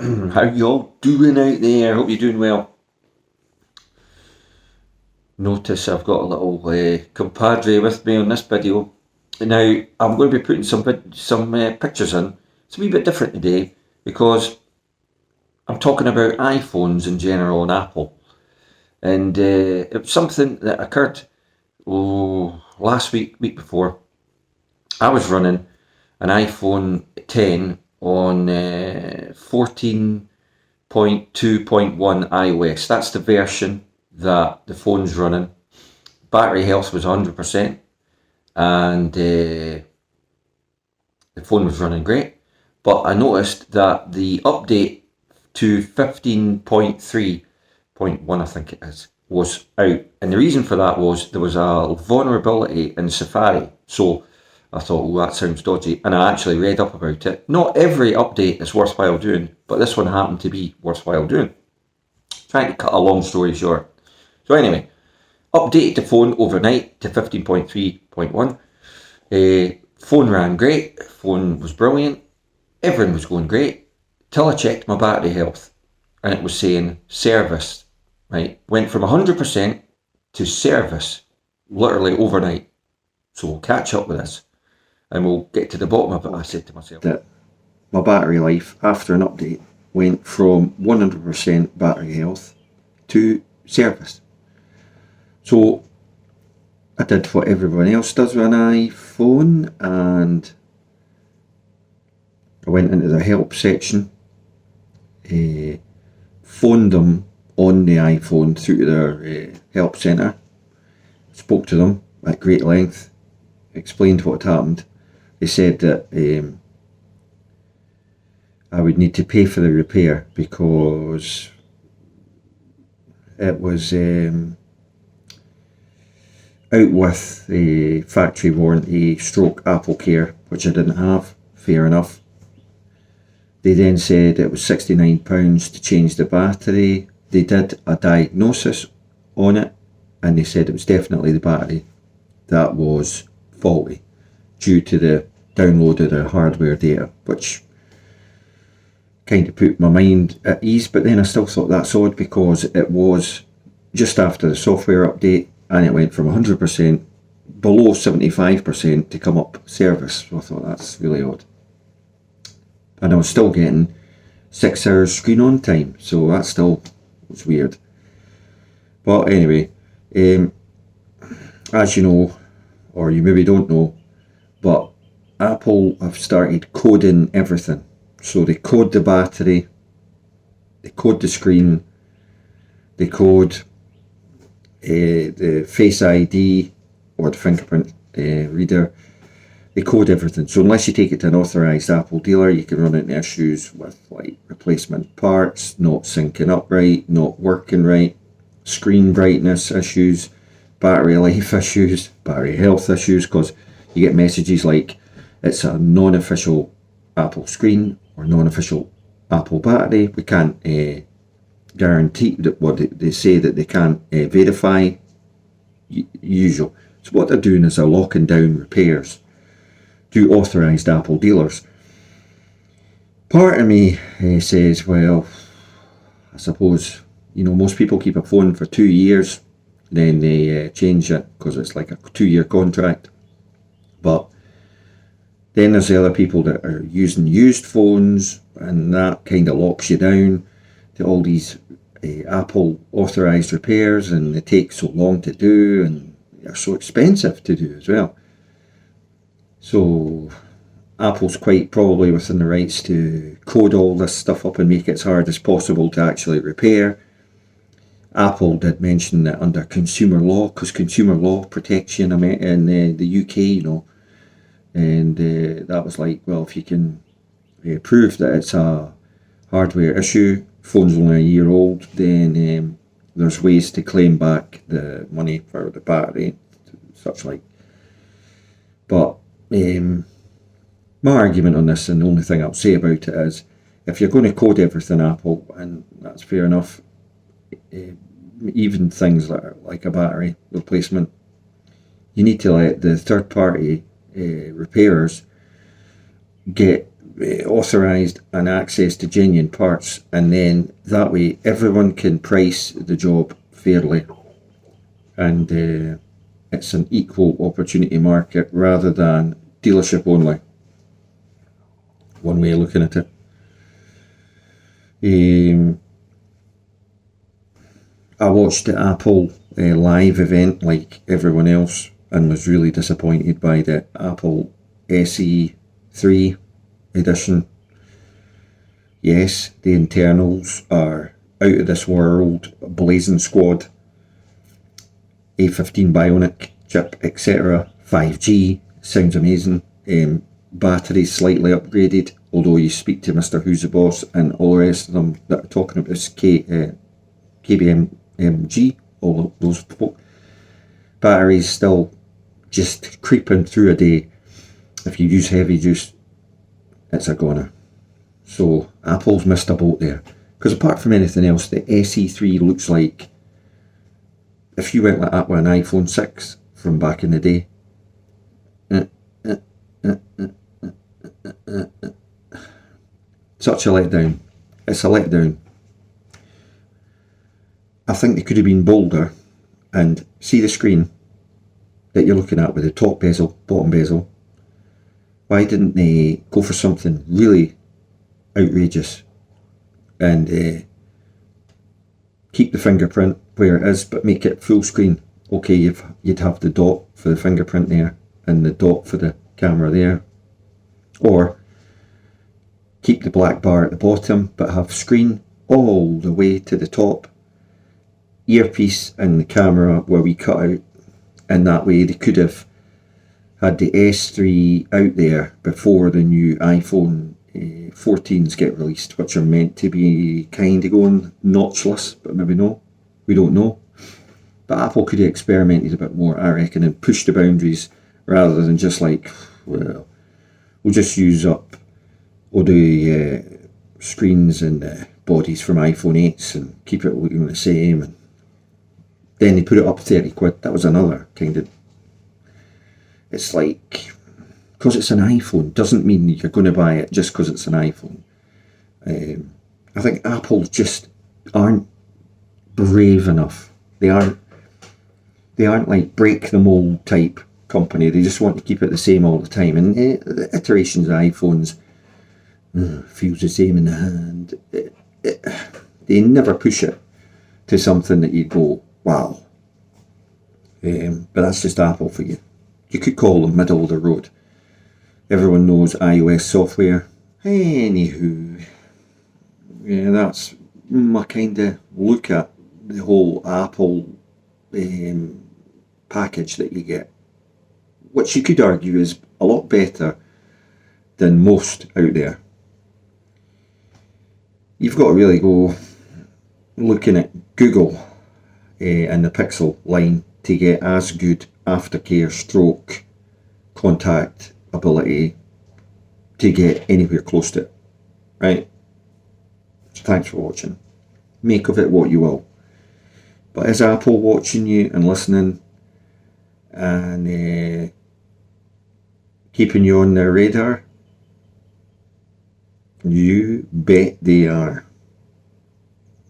How you all doing out there? Hope you're doing well. Notice I've got a little compadre with me on this video. Now I'm going to be putting some pictures in. It's a wee bit different today because I'm talking about iPhones in general and Apple, and it was something that occurred last week before. I was running an iPhone 10 on 14.2.1 iOS. That's the version that the phone's running. Battery health was 100%, and the phone was running great. But I noticed that the update to 15.3.1, I think it is, was out. And the reason for that was there was a vulnerability in Safari. So I thought, oh, that sounds dodgy. And I actually read up about it. Not every update is worthwhile doing, but this one happened to be worthwhile doing. Trying to cut a long story short. So anyway, updated the phone overnight to 15.3.1. Phone ran great. Phone was brilliant. Everything was going great. Till I checked my battery health. And it was saying service. Right? Went from 100% to service literally overnight. So we'll catch up with this. And we'll get to the bottom of it. I said to myself that my battery life after an update went from 100% battery health to service. So I did what everyone else does with an iPhone, and I went into the help section, phoned them on the iPhone through to their help centre, spoke to them at great length, explained what had happened. They said that I would need to pay for the repair because it was out with the factory warranty stroke Apple Care, which I didn't have. Fair enough. They then said it was £69 to change the battery. They did a diagnosis on it, and they said it was definitely the battery that was faulty due to the download of the hardware data, which kind of put my mind at ease. But then I still thought that's odd because it was just after the software update, and it went from 100% below 75% to come up service. So I thought that's really odd. And I was still getting 6 hours screen on time, so that still was weird. But anyway, as you know, or you maybe don't know, but Apple have started coding everything. So they code the battery, they code the screen, they code the Face ID or the fingerprint reader. They code everything. So unless you take it to an authorised Apple dealer, you can run into issues with like replacement parts, not syncing up right, not working right, screen brightness issues, battery life issues, battery health issues, because you get messages like it's a non-official Apple screen or non-official Apple battery. We can't guarantee that what they say that they can't verify. Usual. So what they're doing is they're locking down repairs to authorised Apple dealers. Part of me says, well, I suppose, most people keep a phone for 2 years, then they change it because it's like a 2-year contract. But then there's the other people that are using used phones, and that kind of locks you down to all these Apple authorised repairs, and they take so long to do and they're so expensive to do as well. So Apple's quite probably within the rights to code all this stuff up and make it as hard as possible to actually repair. Apple did mention that under consumer law, because consumer law protects you in the UK, and that was like, well, if you can prove that it's a hardware issue, phone's only a year old, then there's ways to claim back the money for the battery, such like. But my argument on this, and the only thing I'll say about it is, if you're going to code everything Apple, and that's fair enough, even things like a battery replacement, you need to let the third party repairers get authorised and access to genuine parts, and then that way everyone can price the job fairly, and it's an equal opportunity market rather than dealership only. One way of looking at it. I watched the Apple live event like everyone else and was really disappointed by the Apple SE3 edition. Yes, the internals are out of this world, blazing squad, A15 Bionic chip, etc. 5G, sounds amazing. Battery slightly upgraded, although you speak to Mr. Who's the Boss and all the rest of them that are talking about this KBMG, all of those batteries still just creeping through a day. If you use heavy juice, it's a goner. So Apple's missed a boat there, because apart from anything else, the SE3 looks like if you went like that with an iPhone 6 from back in the day. Such a letdown. It's a letdown. I think they could have been bolder, and see the screen that you're looking at with the top bezel, bottom bezel. Why didn't they go for something really outrageous and keep the fingerprint where it is, but make it full screen? Okay, you'd have the dot for the fingerprint there and the dot for the camera there, or keep the black bar at the bottom but have screen all the way to the top, earpiece and the camera where we cut out, and that way they could have had the S3 out there before the new iPhone 14s get released, which are meant to be kind of going notchless, but maybe no, we don't know. But Apple could have experimented a bit more, I reckon, and pushed the boundaries rather than just like, well, we'll just use up all the screens and bodies from iPhone 8s and keep it looking the same. And then they put it up 30 quid. That was another kind of, it's like, because it's an iPhone doesn't mean you're going to buy it just because it's an iPhone. I think Apple just aren't brave enough. They aren't like break the mold type company. They just want to keep it the same all the time. And the iterations of iPhones feels the same in the hand. They never push it to something that you go, wow. But that's just Apple for you. You could call them middle of the road. Everyone knows iOS software. Anywho, yeah, that's my kind of look at the whole Apple package that you get, which you could argue is a lot better than most out there. You've got to really go looking at Google and the Pixel line to get as good aftercare stroke contact ability to get anywhere close to it, right? So thanks for watching. Make of it what you will. But is Apple watching you and listening and keeping you on their radar? You bet they are.